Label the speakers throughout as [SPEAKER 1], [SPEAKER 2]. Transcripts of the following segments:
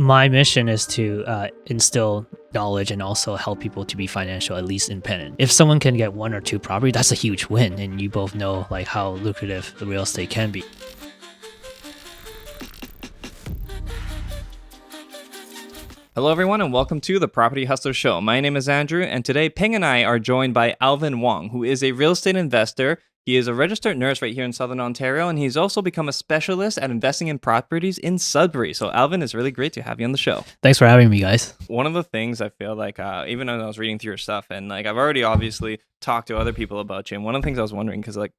[SPEAKER 1] My mission is to instill knowledge and also help people to be financial, at least independent. If someone can get one or two property, that's a huge win. And you both know like how lucrative the real estate can be.
[SPEAKER 2] Hello everyone and welcome to the Property Hustler Show. My name is Andrew and today Ping and I are joined by Alvin Wong, who is a real estate investor. He is a registered nurse right here in Southern Ontario, and he's also become a specialist at investing in properties in Sudbury. So Alvin, it's really great to have you on the show.
[SPEAKER 1] Thanks for having me, guys.
[SPEAKER 2] One of the things I feel like, even as I was reading through your stuff, and like I've already obviously talked to other people about you, and one of the things I was wondering, because like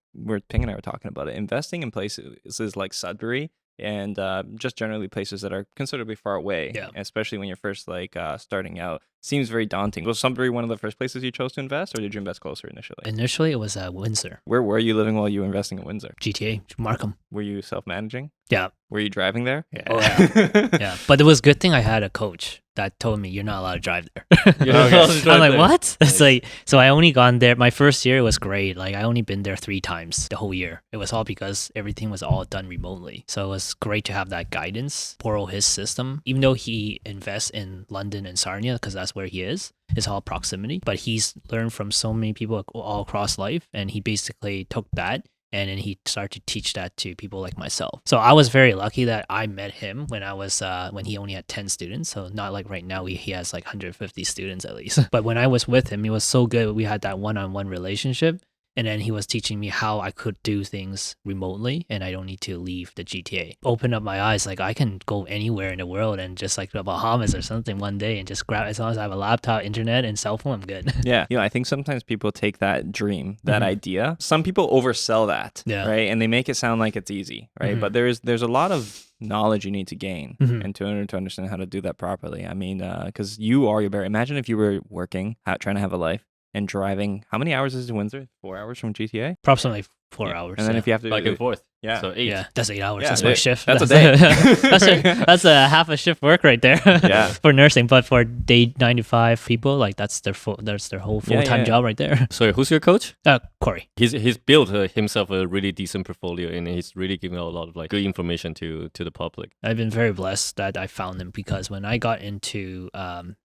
[SPEAKER 2] Ping and I were talking about it, investing in places like Sudbury, and just generally places that are considerably far away, especially when you're first like starting out, seems very daunting. Was Sudbury one of the first places you chose to invest, or did you invest closer initially?
[SPEAKER 1] Initially, it was Windsor.
[SPEAKER 2] Where were you living while you were investing in Windsor?
[SPEAKER 1] GTA, Markham.
[SPEAKER 2] Were you self-managing?
[SPEAKER 1] Yeah.
[SPEAKER 2] Were you driving there?
[SPEAKER 1] Yeah. Oh, yeah. Yeah. But it was a good thing I had a coach that told me you're not allowed to drive there. I'm like, what? It's like, so I only gone there. My first year was great. Like I only been there 3 times the whole year. It was all because everything was all done remotely. So it was great to have that guidance, borrow his system. Even though he invests in London and Sarnia, because that's where he is, it's all proximity. But he's learned from so many people all across life. And he basically took that and then he started to teach that to people like myself. So I was very lucky that I met him when I was when he only had 10 students. So not like right now he has like 150 students at least. But when I was with him, he was so good. We had that one-on-one relationship. And then he was teaching me how I could do things remotely and I don't need to leave the GTA. Open up my eyes, like I can go anywhere in the world and just like the Bahamas or something one day and just grab, as long as I have a laptop, internet, and cell phone, I'm good.
[SPEAKER 2] Yeah. I think sometimes people take that dream, that idea. Some people oversell that, right? And they make it sound like it's easy, right? But there's a lot of knowledge you need to gain and to understand how to do that properly. I mean, because you are imagine if you were working, trying to have a life, and driving, how many hours is it to Windsor? 4 hours from GTA?
[SPEAKER 1] Approximately 4 hours.
[SPEAKER 2] And then if you have to...
[SPEAKER 3] Back and forth.
[SPEAKER 2] Yeah.
[SPEAKER 3] So 8.
[SPEAKER 1] Yeah, that's 8 hours.
[SPEAKER 2] Yeah,
[SPEAKER 1] that's my shift.
[SPEAKER 2] That's a day.
[SPEAKER 1] that's a half a shift work right there.
[SPEAKER 2] Yeah.
[SPEAKER 1] For nursing, but for day 9 to 5 people, like that's their whole full-time job right there.
[SPEAKER 3] Sorry, who's your coach?
[SPEAKER 1] Corey.
[SPEAKER 3] He's built himself a really decent portfolio, and he's really giving out a lot of like good information to the public.
[SPEAKER 1] I've been very blessed that I found him because when I got into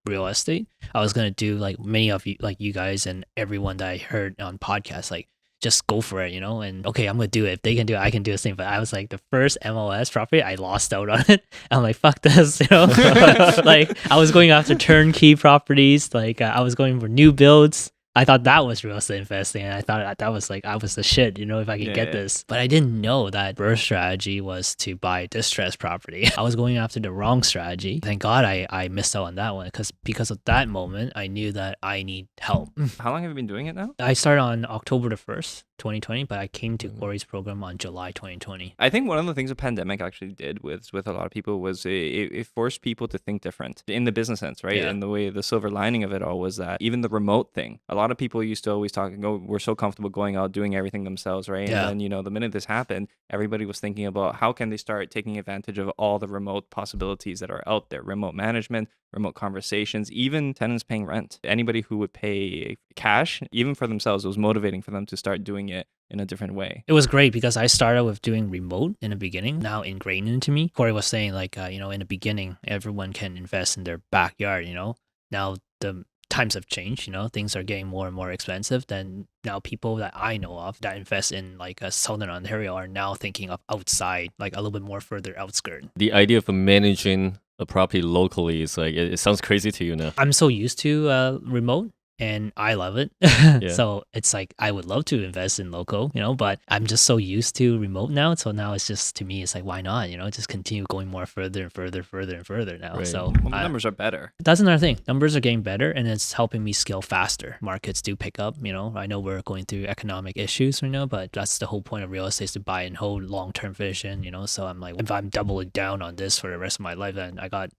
[SPEAKER 1] real estate, I was gonna do like many of you, like you guys and everyone that I heard on podcasts, like just go for it, and okay, I'm gonna do it. If they can do it, I can do the same. But I was like the first MLS property, I lost out on it. I'm like, fuck this, like I was going after turnkey properties, like I was going for new builds. I thought that was real estate investing, and I thought that was like I was the shit, if I could get this. But I didn't know that first strategy was to buy distressed property. I was going after the wrong strategy. Thank God I missed out on that one because of that moment, I knew that I need help.
[SPEAKER 2] How long have you been doing it now?
[SPEAKER 1] I started on October the 1st, 2020, but I came to Corey's program on July 2020.
[SPEAKER 2] I think one of the things the pandemic actually did with a lot of people was it forced people to think different in the business sense, right? And the way the silver lining of it all was that even the remote thing, a lot of people used to always talk and go, we're so comfortable going out doing everything themselves, right?
[SPEAKER 1] Yeah.
[SPEAKER 2] And then, the minute this happened, everybody was thinking about how can they start taking advantage of all the remote possibilities that are out there, remote management, remote conversations, even tenants paying rent. Anybody who would pay cash, even for themselves, it was motivating for them to start doing it in a different way.
[SPEAKER 1] It was great because I started with doing remote in the beginning, now ingrained into me. Corey was saying like, in the beginning, everyone can invest in their backyard, Now the times have changed, things are getting more and more expensive. Then now people that I know of that invest in like Southern Ontario are now thinking of outside, like a little bit more further outskirt.
[SPEAKER 3] The idea of managing a property locally is like, it sounds crazy to you now.
[SPEAKER 1] I'm so used to remote. And I love it. So it's like, I would love to invest in local, but I'm just so used to remote now. So now it's just, to me, it's like, why not, just continue going more further and further now.
[SPEAKER 3] Right.
[SPEAKER 1] So
[SPEAKER 2] the numbers are better.
[SPEAKER 1] That's another thing. Numbers are getting better and it's helping me scale faster. Markets do pick up, I know we're going through economic issues right now, but that's the whole point of real estate is to buy and hold long-term vision, So I'm like, if I'm doubling down on this for the rest of my life, then I got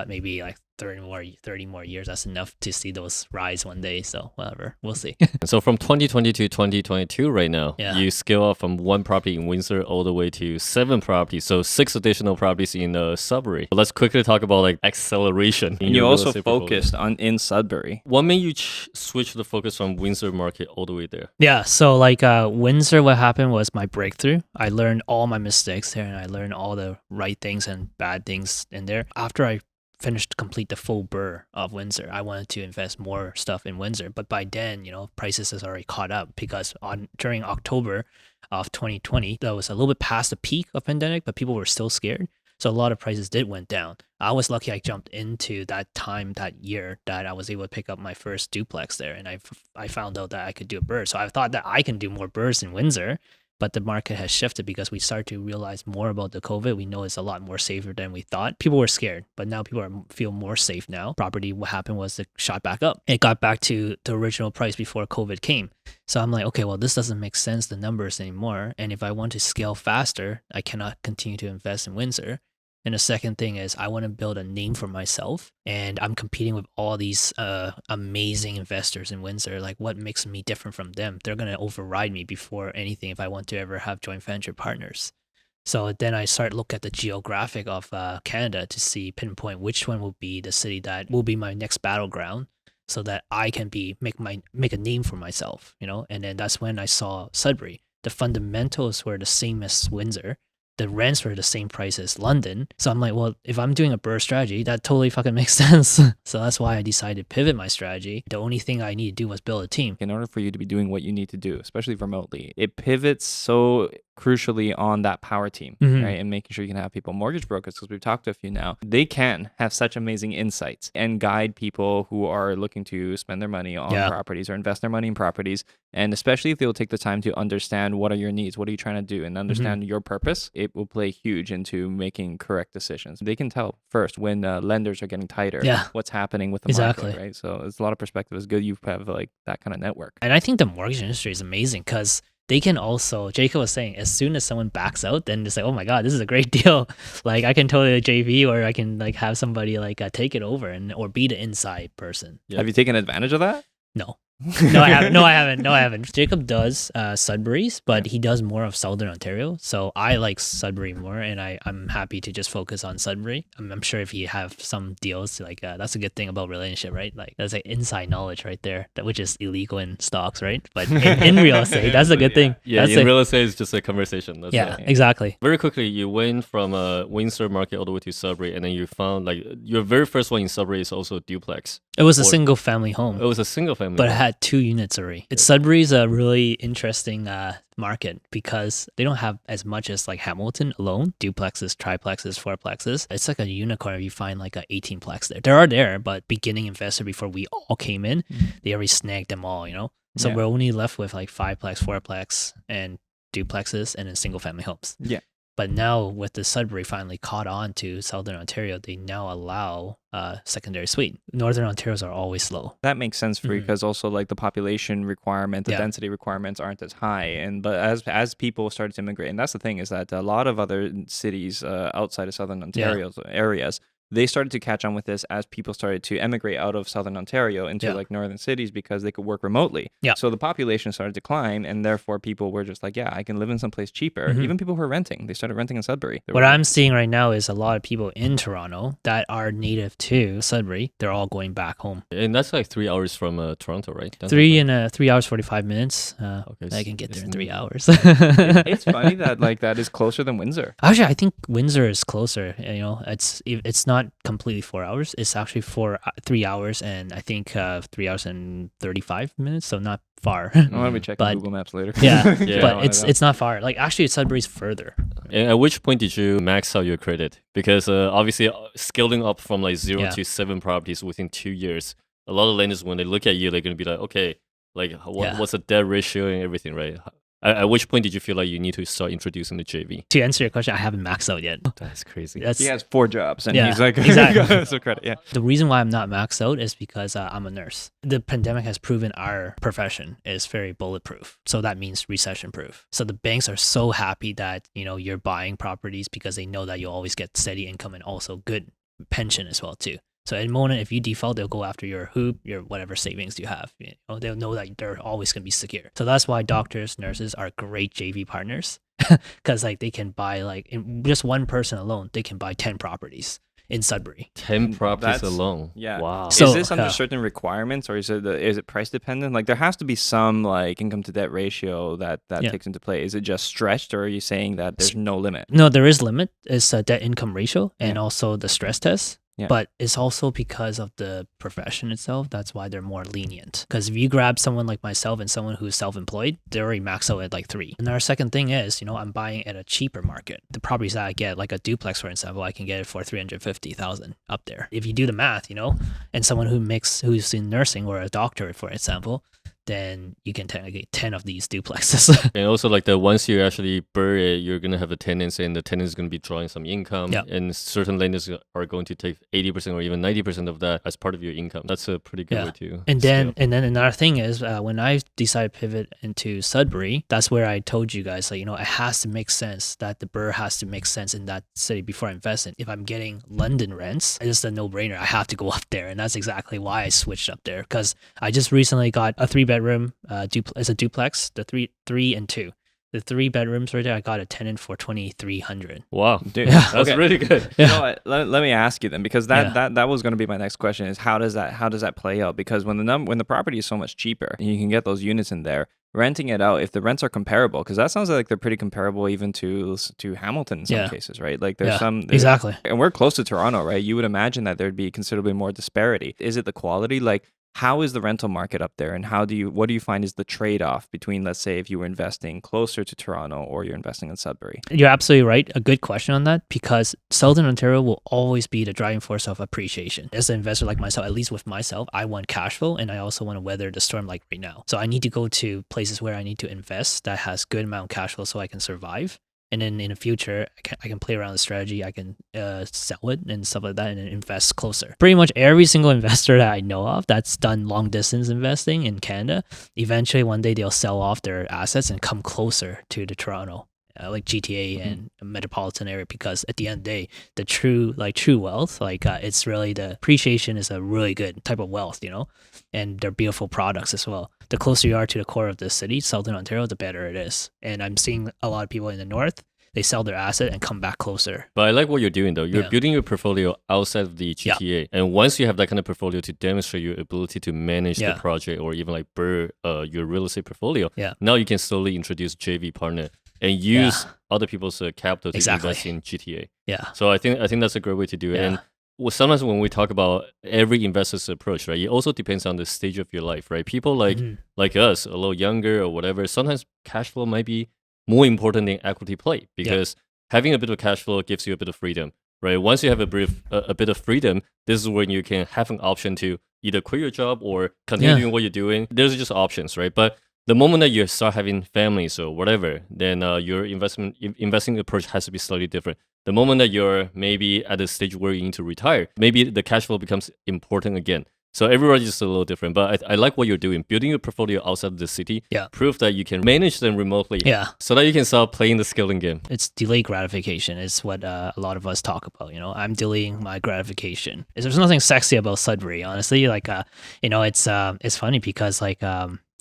[SPEAKER 1] maybe like 30 more years. That's enough to see those rise one day. So whatever, we'll see.
[SPEAKER 3] So from 2020 to 2022 right now, you scale up from 1 property in Windsor all the way to 7 properties. So 6 additional properties in Sudbury. Let's quickly talk about like acceleration.
[SPEAKER 2] And you also focused in Sudbury.
[SPEAKER 3] What made you switch the focus from Windsor market all the way there?
[SPEAKER 1] Yeah. So like Windsor, what happened was my breakthrough. I learned all my mistakes there and I learned all the right things and bad things in there. After I complete the full BRRRR of Windsor. I wanted to invest more stuff in Windsor, but by then, prices has already caught up because during October of 2020, that was a little bit past the peak of pandemic, but people were still scared. So a lot of prices did went down. I was lucky I jumped into that time that year that I was able to pick up my first duplex there, and I found out that I could do a BRRRR. So I thought that I can do more BRRRRs in Windsor, but the market has shifted because we started to realize more about the COVID. We know it's a lot more safer than we thought. People were scared, but now people feel more safe now. Property, what happened was it shot back up. It got back to the original price before COVID came. So I'm like, okay, well, this doesn't make sense, the numbers anymore. And if I want to scale faster, I cannot continue to invest in Windsor. And the second thing is I want to build a name for myself, and I'm competing with all these amazing investors in Windsor. Like, what makes me different from them? They're going to override me before anything if I want to ever have joint venture partners. So then I start look at the geographic of Canada to pinpoint which one will be the city that will be my next battleground, so that I can make a name for myself, And then that's when I saw Sudbury. The fundamentals were the same as Windsor. The rents were the same price as London. So I'm like, well, if I'm doing a BRRRR strategy, that totally fucking makes sense. So that's why I decided to pivot my strategy. The only thing I need to do was build a team.
[SPEAKER 2] In order for you to be doing what you need to do, especially remotely, it pivots so crucially on that power team, right? And making sure you can have people, mortgage brokers, because we've talked to a few now, they can have such amazing insights and guide people who are looking to spend their money on properties or invest their money in properties. And especially if they'll take the time to understand what are your needs, what are you trying to do, and understand your purpose, it will play huge into making correct decisions. They can tell first when lenders are getting tighter, what's happening with the market, right? So it's a lot of perspective. It's good you have like that kind of network.
[SPEAKER 1] And I think the mortgage industry is amazing because they can also, Jacob was saying, as soon as someone backs out, then it's like, oh my God, this is a great deal. Like I can totally JV, or I can like have somebody like take it over or be the inside person.
[SPEAKER 2] Have you taken advantage of that?
[SPEAKER 1] No. No, I haven't. Jacob does Sudbury's, but he does more of Southern Ontario. So I like Sudbury more, and I'm happy to just focus on Sudbury. I'm sure if you have some deals, like that's a good thing about relationship, right? Like that's like inside knowledge right there, which is illegal in stocks, right? But in real estate, that's a good thing.
[SPEAKER 3] Yeah, in real estate, it's just a conversation. That's right.
[SPEAKER 1] Exactly.
[SPEAKER 3] Very quickly, you went from Windsor market all the way to Sudbury, and then you found like your very first one in Sudbury is also duplex.
[SPEAKER 1] It was a single family home.
[SPEAKER 3] It was a single family
[SPEAKER 1] but
[SPEAKER 3] home.
[SPEAKER 1] It had 2 units already. Sudbury's a really interesting market because they don't have as much as like Hamilton alone, duplexes, triplexes, fourplexes. It's like a unicorn if you find like a 18plex there. There are there, but beginning investor before we all came in, they already snagged them all, So we're only left with like 5plex, 4plex, and duplexes, and then single family homes.
[SPEAKER 2] Yeah.
[SPEAKER 1] But now with the Sudbury finally caught on to Southern Ontario, they now allow secondary suite. Northern Ontario's are always slow.
[SPEAKER 2] That makes sense for you because also like the population requirement, the density requirements aren't as high. But as people started to immigrate, and that's the thing is that a lot of other cities outside of Southern Ontario's areas, they started to catch on with this as people started to emigrate out of Southern Ontario into like northern cities because they could work remotely. Yeah. So the population started to climb, and therefore people were just like, yeah, I can live in someplace cheaper. Even people who are renting, they started renting in Sudbury.
[SPEAKER 1] What I'm seeing right now is a lot of people in Toronto that are native to Sudbury. They're all going back home.
[SPEAKER 3] And that's like 3 hours from Toronto, right? That's
[SPEAKER 1] 3 hours 45 minutes. I can get there in 3 hours.
[SPEAKER 2] It's funny that like that is closer than Windsor.
[SPEAKER 1] Actually, I think Windsor is closer. It's not completely 4 hours. It's actually 3 hours, and I think 3 hours and 35 minutes, so not far.
[SPEAKER 2] I'm gonna be checking Google Maps later.
[SPEAKER 1] But it's not far. Like actually, Sudbury's further.
[SPEAKER 3] And at which point did you max out your credit? Because obviously, scaling up from like 0 to 7 properties within 2 years, a lot of lenders when they look at you, they're gonna be like, okay, like what's the debt ratio and everything, right? At which point did you feel like you need to start introducing the JV?
[SPEAKER 1] To answer your question, I haven't maxed out yet.
[SPEAKER 3] That's crazy.
[SPEAKER 2] He has 4 jobs, and he's like,
[SPEAKER 1] exactly.
[SPEAKER 2] So credit, yeah.
[SPEAKER 1] The reason why I'm not maxed out is because I'm a nurse. The pandemic has proven our profession is very bulletproof. So that means recession proof. So the banks are so happy that, you're buying properties because they know that you'll always get steady income and also good pension as well too. So at the moment, if you default, they'll go after your whatever savings you have. They'll know that they're always going to be secure. So that's why doctors, nurses are great JV partners because like they can buy like in just one person alone, they can buy 10 properties in Sudbury.
[SPEAKER 3] 10 properties alone.
[SPEAKER 2] Yeah.
[SPEAKER 3] Wow.
[SPEAKER 2] So, is this under certain requirements, or is it price dependent? Like there has to be some like income to debt ratio that takes into play. Is it just stretched, or are you saying that there's no limit?
[SPEAKER 1] No, there is limit. It's a debt income ratio and also the stress test.
[SPEAKER 2] Yeah.
[SPEAKER 1] But it's also because of the profession itself. That's why they're more lenient. Because if you grab someone like myself and someone who's self-employed, they're already maxed out at like 3. And our second thing is, I'm buying at a cheaper market. The properties that I get, like a duplex, for example, I can get it for 350,000 up there. If you do the math, and someone who's in nursing or a doctor, for example, then you can technically 10 of these duplexes.
[SPEAKER 3] And also like once you actually bury it, you're going to have a tenant, and the tenant is going to be drawing some income.
[SPEAKER 1] Yeah.
[SPEAKER 3] And certain lenders are going to take 80% or even 90% of that as part of your income. That's a pretty good way to
[SPEAKER 1] And then
[SPEAKER 3] scale.
[SPEAKER 1] another thing is when I decided to pivot into Sudbury, that's where I told you guys, like, it has to make sense, that the BRRRR has to make sense in that city before I invest in. If I'm getting London rents, it's a no-brainer. I have to go up there. And that's exactly why I switched up there, because I just recently got a 3-bedroom it's a duplex, the 3 and 2. The 3 bedrooms right there, I got a tenant for 2,300.
[SPEAKER 3] Wow,
[SPEAKER 2] dude,
[SPEAKER 3] that's really good.
[SPEAKER 2] You know what? Let me ask you then, because that was going to be my next question: is how does that play out? Because when the property is so much cheaper, and you can get those units in there, renting it out, if the rents are comparable, because that sounds like they're pretty comparable even to Hamilton in some cases, right? Like there's
[SPEAKER 1] exactly,
[SPEAKER 2] and we're close to Toronto, right? You would imagine that there'd be considerably more disparity. Is it the quality? Like, how is the rental market up there, and what do you find is the trade-off between, let's say, if you were investing closer to Toronto or you're investing in Sudbury?
[SPEAKER 1] You're absolutely right. A good question on that, because Southern Ontario will always be the driving force of appreciation. As an investor like myself, at least with myself, I want cash flow, and I also want to weather the storm like right now. So I need to go to places where I need to invest that has good amount of cash flow so I can survive. And then in the future, I can play around the strategy. I can sell it and stuff like that, and then invest closer. Pretty much every single investor that I know of that's done long distance investing in Canada, eventually one day they'll sell off their assets and come closer to the Toronto, like GTA and metropolitan area, because at the end of the day, the true wealth, it's really, the appreciation is a really good type of wealth, and they're beautiful products as well. The closer you are to the core of the city, Southern Ontario, the better it is. And I'm seeing a lot of people in the north, they sell their asset and come back closer.
[SPEAKER 3] But I like what you're doing though. You're building your portfolio outside of the GTA. And once you have that kind of portfolio to demonstrate your ability to manage the project, or even like BRRRR your real estate portfolio, now you can slowly introduce JV partner and use other people's capital to invest in GTA.
[SPEAKER 1] Yeah.
[SPEAKER 3] So I think that's a great way to do it. And sometimes when we talk about every investor's approach, right, it also depends on the stage of your life, right? People like us, a little younger or whatever, sometimes cash flow might be more important than equity play, because having a bit of cash flow gives you a bit of freedom, right? Once you have a bit of freedom, this is when you can have an option to either quit your job or continue doing what you're doing. There's just options, right? But the moment that you start having families or whatever, then your investing approach has to be slightly different. The moment that you're maybe at a stage where you need to retire, maybe the cash flow becomes important again. So everybody's just a little different. But I like what you're doing. Building your portfolio outside of the city, prove that you can manage them remotely, so that you can start playing the scaling game.
[SPEAKER 1] It's delayed gratification. It's what a lot of us talk about. I'm delaying my gratification. There's nothing sexy about Sudbury, honestly. It's funny because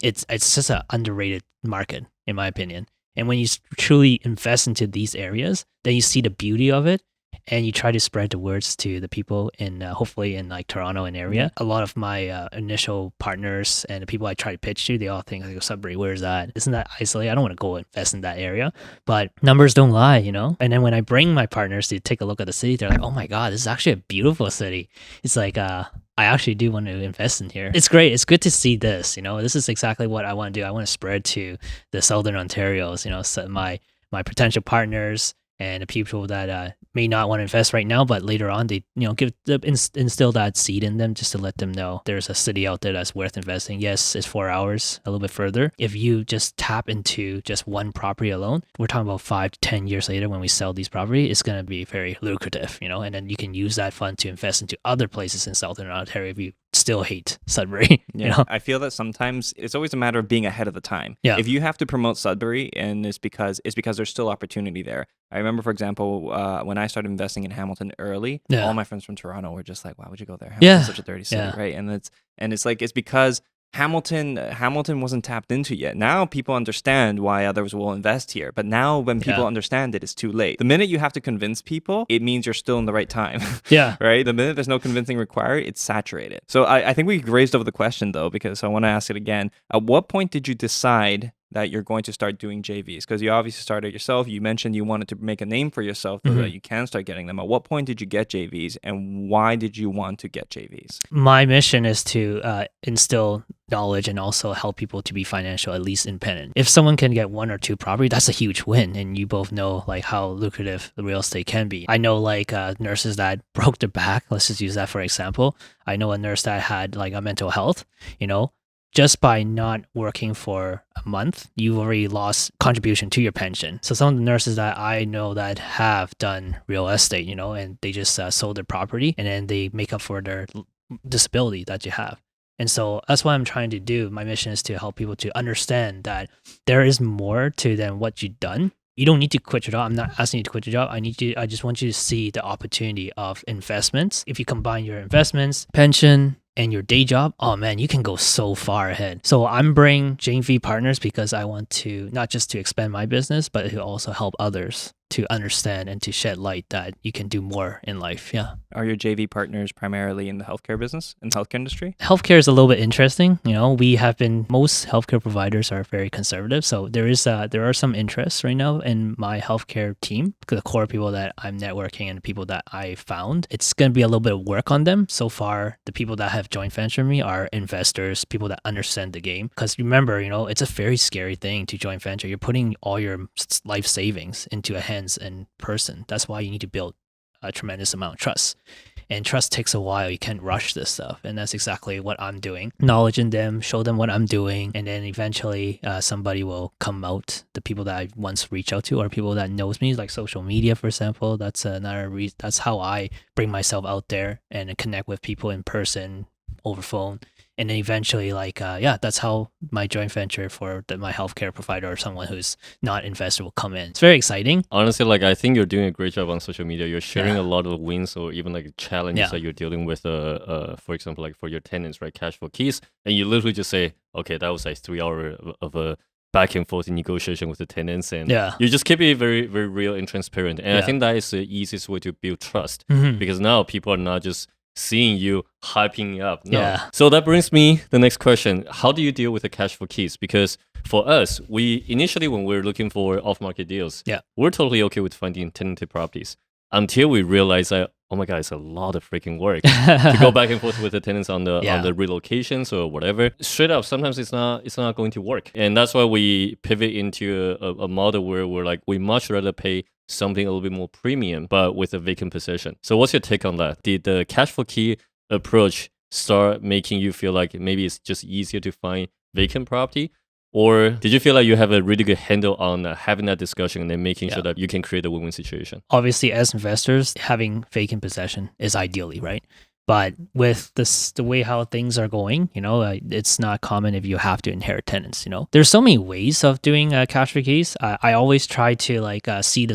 [SPEAKER 1] it's just an underrated market, in my opinion. And when you truly invest into these areas, then you see the beauty of it, and you try to spread the words to the people in hopefully in like Toronto and area. A lot of my initial partners and the people I try to pitch to, they all think like, Sudbury, where is that? Isn't that isolated? I don't want to go invest in that area. But numbers don't lie, And then when I bring my partners to take a look at the city, they're like, oh my God, this is actually a beautiful city. It's like, I actually do want to invest in here. It's great. It's good to see this, This is exactly what I want to do. I want to spread to the Southern Ontarios, so my potential partners and the people that may not want to invest right now, but later on they instill that seed in them, just to let them know there's a city out there that's worth investing. Yes, it's 4 hours, a little bit further. If you just tap into just one property alone, we're talking about 5 to 10 years later when we sell these properties, it's going to be very lucrative, and then you can use that fund to invest into other places in Southern Ontario if you still hate Sudbury.
[SPEAKER 2] I feel that sometimes it's always a matter of being ahead of the time. If you have to promote Sudbury, and it's because there's still opportunity there. I remember, for example, when I started investing in Hamilton early, all my friends from Toronto were just like, "Why would you go there? Hamilton's such a dirty city, right?" And it's because Hamilton wasn't tapped into yet. Now people understand why others will invest here. But now when people understand it, it's too late. The minute you have to convince people, it means you're still in the right time. Right? The minute there's no convincing required, it's saturated. So I think we grazed over the question though, because I want to ask it again. At what point did you decide that you're going to start doing JVs? Because you obviously started yourself. You mentioned you wanted to make a name for yourself so that you can start getting them. At what point did you get JVs, and why did you want to get JVs?
[SPEAKER 1] My mission is to instill knowledge and also help people to be financial, at least independent. If someone can get 1 or 2 property, that's a huge win. And you both know like how lucrative the real estate can be. I know like nurses that broke their back. Let's just use that for example. I know a nurse that had like a mental health, just by not working for a month, you've already lost contribution to your pension. So some of the nurses that I know that have done real estate, and they just sold their property and then they make up for their disability that you have. And so that's what I'm trying to do. My mission is to help people to understand that there is more to than what you've done. You don't need to quit your job. I'm not asking you to quit your job. I just want you to see the opportunity of investments. If you combine your investments, pension, and your day job, oh man, you can go so far ahead. So I'm bringing JV partners because I want to not just to expand my business, but to also help others to understand and to shed light that you can do more in life. Yeah.
[SPEAKER 2] Are your JV partners primarily in the healthcare business, in the healthcare industry?
[SPEAKER 1] Healthcare is a little bit interesting. Most healthcare providers are very conservative. So there are some interests right now in my healthcare team, the core people that I'm networking and the people that I found. It's going to be a little bit of work on them. So far, the people that have joint venture me are investors, people that understand the game. Because remember, it's a very scary thing to joint venture. You're putting all your life savings into a hands and person. That's why you need to build a tremendous amount of trust. And trust takes a while. You can't rush this stuff. And that's exactly what I'm doing. Knowledge in them, show them what I'm doing. And then eventually somebody will come out. The people that I once reached out to or people that knows me, like social media, for example. That's another reason. That's how I bring myself out there and connect with people in person, over phone. And then eventually, that's how my joint venture for my healthcare provider or someone who's not investor will come in. It's very exciting.
[SPEAKER 3] Honestly, I think you're doing a great job on social media. You're sharing a lot of wins or even challenges that you're dealing with. For example, for your tenants, right? Cash for keys, and you literally just say, okay, that was 3 hours of a back and forth negotiation with the tenants, and you just keep it very, very real and transparent. And I think that is the easiest way to build trust because now people are not just seeing you hyping up. No. Yeah. So that brings me the next question. How do you deal with the cash for keys? Because for us, we initially, when we're looking for off-market deals, we're totally okay with finding tenanted properties until we realize that, oh my God, it's a lot of freaking work to go back and forth with the tenants on the relocations or whatever. Straight up, sometimes it's not going to work. And that's why we pivot into a model where we much rather pay something a little bit more premium, but with a vacant possession. So what's your take on that? Did the cash for key approach start making you feel like maybe it's just easier to find vacant property? Or did you feel like you have a really good handle on having that discussion and then making sure that you can create a win-win situation?
[SPEAKER 1] Obviously, as investors, having vacant possession is ideally, right? But with the way how things are going, it's not common if you have to inherit tenants. There's so many ways of doing cash for keys. I always try to see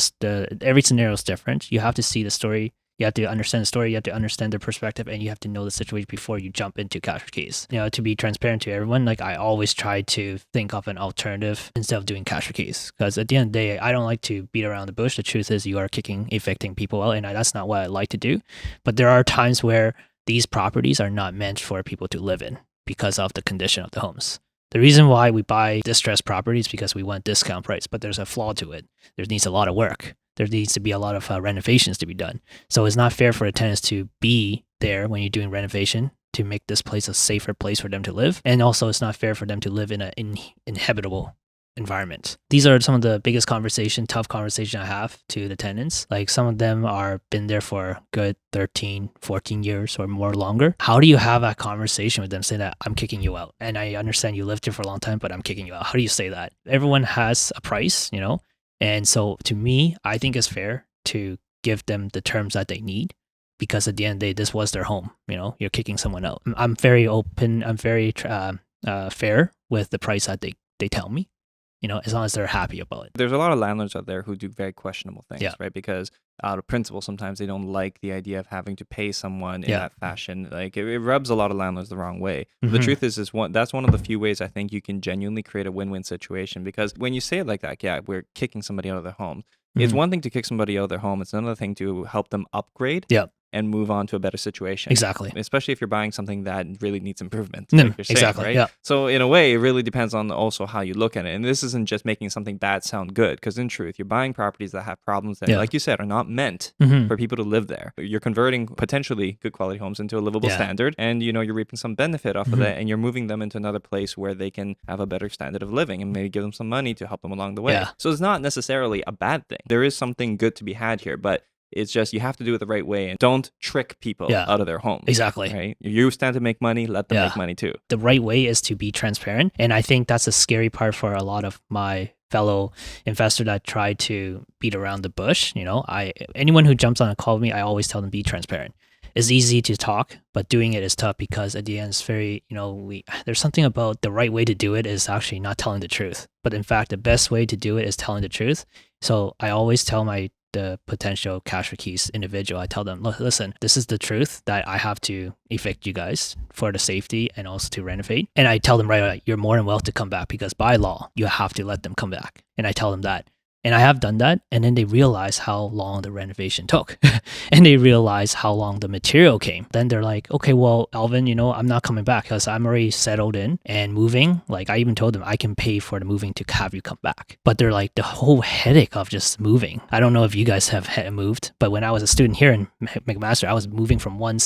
[SPEAKER 1] every scenario is different. You have to see the story. You have to understand the story. You have to understand their perspective, and you have to know the situation before you jump into cash for keys. To be transparent to everyone, I always try to think of an alternative instead of doing cash for keys. Because at the end of the day, I don't like to beat around the bush. The truth is, you are evicting people out, and that's not what I like to do. But there are times where these properties are not meant for people to live in because of the condition of the homes. The reason why we buy distressed properties is because we want discount price, but there's a flaw to it. There needs a lot of work. There needs to be a lot of renovations to be done. So it's not fair for the tenants to be there when you're doing renovation to make this place a safer place for them to live. And also it's not fair for them to live in an inhabitable environment. These are some of the biggest tough conversation I have to the tenants. Some of them are been there for a good 13, 14 years or more longer. How do you have that conversation with them saying that I'm kicking you out? And I understand you lived here for a long time, but I'm kicking you out. How do you say that? Everyone has a price, And so to me, I think it's fair to give them the terms that they need because at the end of the day, this was their home. You're kicking someone out. I'm very open. I'm very fair with the price that they tell me. As long as they're happy about it.
[SPEAKER 2] There's a lot of landlords out there who do very questionable things, right? Because out of principle, sometimes they don't like the idea of having to pay someone in that fashion. It rubs a lot of landlords the wrong way. The truth is that's one of the few ways I think you can genuinely create a win-win situation. Because when you say it like that, we're kicking somebody out of their home. It's one thing to kick somebody out of their home. It's another thing to help them upgrade.
[SPEAKER 1] Yeah.
[SPEAKER 2] and move on to a better situation.
[SPEAKER 1] Exactly.
[SPEAKER 2] Especially if you're buying something that really needs improvement.
[SPEAKER 1] No,
[SPEAKER 2] like you're saying,
[SPEAKER 1] exactly.
[SPEAKER 2] right?
[SPEAKER 1] Yeah.
[SPEAKER 2] So in a way, it really depends on also how you look at it. And this isn't just making something bad sound good, because in truth, you're buying properties that have problems that, like you said, are not meant for people to live there. You're converting potentially good quality homes into a livable standard, and you're reaping some benefit off of that, and you're moving them into another place where they can have a better standard of living and maybe give them some money to help them along the way.
[SPEAKER 1] Yeah.
[SPEAKER 2] So it's not necessarily a bad thing. There is something good to be had here, but it's just you have to do it the right way and don't trick people out of their homes.
[SPEAKER 1] Exactly.
[SPEAKER 2] Right? You stand to make money, let them make money too.
[SPEAKER 1] The right way is to be transparent. And I think that's a scary part for a lot of my fellow investors that try to beat around the bush. Anyone who jumps on a call with me, I always tell them be transparent. It's easy to talk, but doing it is tough, because at the end it's very, there's something about the right way to do it is actually not telling the truth. But in fact, the best way to do it is telling the truth. So I always tell the potential cash for keys individual, I tell them, look, listen, this is the truth that I have to evict you guys for the safety and also to renovate. And I tell them right away, you're more than welcome to come back, because by law, you have to let them come back. And I tell them that. And I have done that. And then they realize how long the renovation took. And they realize how long the material came. Then they're like, okay, well, Alvin, I'm not coming back because I'm already settled in and moving. Like I even told them I can pay for the moving to have you come back. But they're like, the whole headache of just moving. I don't know if you guys have moved, but when I was a student here in McMaster, I was moving from one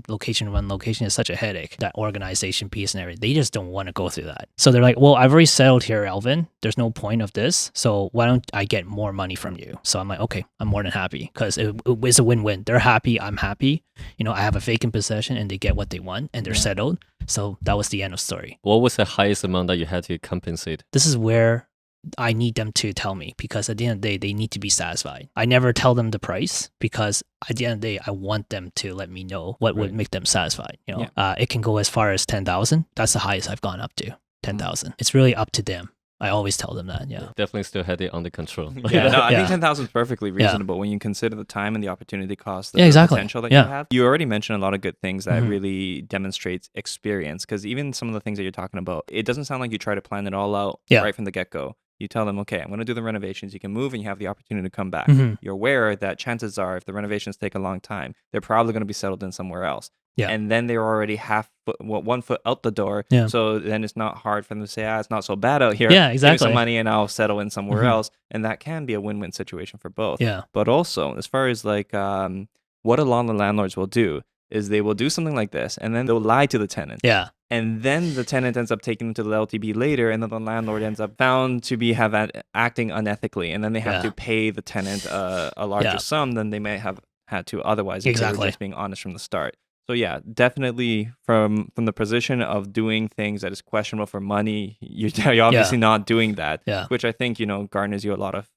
[SPEAKER 1] location to one location. Is such a headache, that organization piece and everything. They just don't want to go through that. So they're like, well, I've already settled here, Alvin. There's no point of this. So why don't I get more money from you? So I'm like, okay, I'm more than happy, because it's a win-win. They're happy, I'm happy. I have a vacant possession and they get what they want and they're settled. So that was the end of story.
[SPEAKER 3] What was the highest amount that you had to compensate?
[SPEAKER 1] This is where I need them to tell me, because at the end of the day, they need to be satisfied. I never tell them the price, because at the end of the day, I want them to let me know what would make them satisfied. It can go as far as 10,000. That's the highest I've gone up to, 10,000. It's really up to them. I always tell them that,
[SPEAKER 3] Definitely still had it under control.
[SPEAKER 2] I think 10,000 is perfectly reasonable when you consider the time and the opportunity cost, the
[SPEAKER 1] exactly.
[SPEAKER 2] potential that you have. You already mentioned a lot of good things that really demonstrates experience, because even some of the things that you're talking about, it doesn't sound like you try to plan it all out right from the get-go. You tell them, okay, I'm going to do the renovations. You can move and you have the opportunity to come back. You're aware that chances are, if the renovations take a long time, they're probably going to be settled in somewhere else. Yeah. And then they're already 1 foot out the door. Yeah. So then it's not hard for them to say, it's not so bad out here.
[SPEAKER 1] Yeah, exactly.
[SPEAKER 2] Give me some money and I'll settle in somewhere else. And that can be a win-win situation for both.
[SPEAKER 1] Yeah.
[SPEAKER 2] But also, as far as what a lot of the landlords will do is they will do something like this and then they'll lie to the tenant.
[SPEAKER 1] Yeah.
[SPEAKER 2] And then the tenant ends up taking them to the LTB later, and then the landlord ends up found to be acting unethically, and then they have to pay the tenant a larger sum than they may have had to otherwise. If they were just being honest from the start. So yeah, definitely from the position of doing things that is questionable for money, you're obviously not doing that. Yeah. Which I think garners you a lot of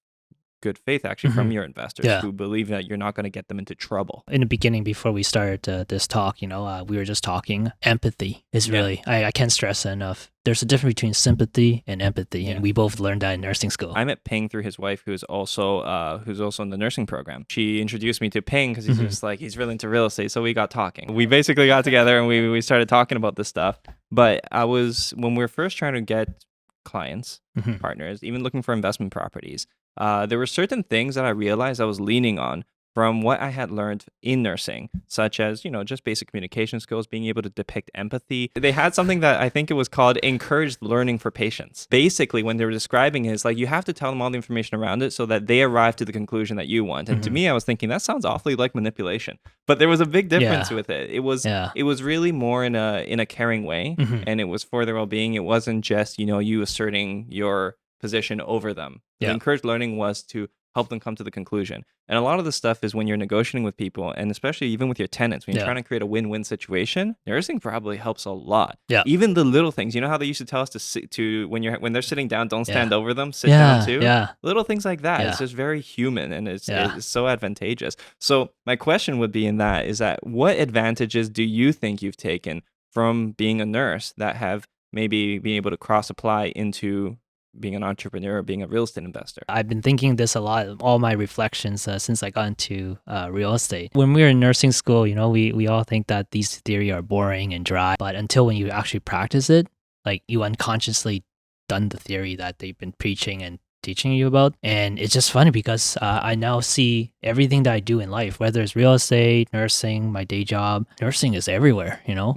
[SPEAKER 2] good faith actually from your investors who believe that you're not going to get them into trouble.
[SPEAKER 1] In the beginning, before we started this talk, we were just talking. Empathy is really, I can't stress that enough. There's a difference between sympathy and empathy, and we both learned that in nursing school.
[SPEAKER 2] I met Ping through his wife, who's also in the nursing program. She introduced me to Ping because he's just he's really into real estate, so we got talking. We basically got together and we started talking about this stuff. But when we were first trying to get clients, partners, even looking for investment properties, there were certain things that I realized I was leaning on from what I had learned in nursing, such as, just basic communication skills, being able to depict empathy. They had something that I think it was called encouraged learning for patients. Basically, when they were describing it, it's like you have to tell them all the information around it so that they arrive to the conclusion that you want. And to me, I was thinking that sounds awfully like manipulation. But there was a big difference with it. It was really more in a caring way, and it was for their well-being. It wasn't just, you asserting your position over them. The encouraged learning was to help them come to the conclusion. And a lot of the stuff is when you're negotiating with people, and especially even with your tenants, when you're trying to create a win-win situation, nursing probably helps a lot. Yeah. Even the little things, how they used to tell us to sit when they're sitting down, don't stand over them, sit down too. Yeah. Little things like that. It's just very human, and it's so advantageous. So my question would be is that what advantages do you think you've taken from being a nurse that have maybe been able to cross-apply into being an entrepreneur, being a real estate investor?
[SPEAKER 1] I've been thinking this a lot, all my reflections since I got into real estate. When we were in nursing school, we all think that these theories are boring and dry, but until when you actually practice it, like you unconsciously done the theory that they've been preaching and teaching you about. And it's just funny because I now see everything that I do in life, whether it's real estate, nursing, my day job. Nursing is everywhere, you know.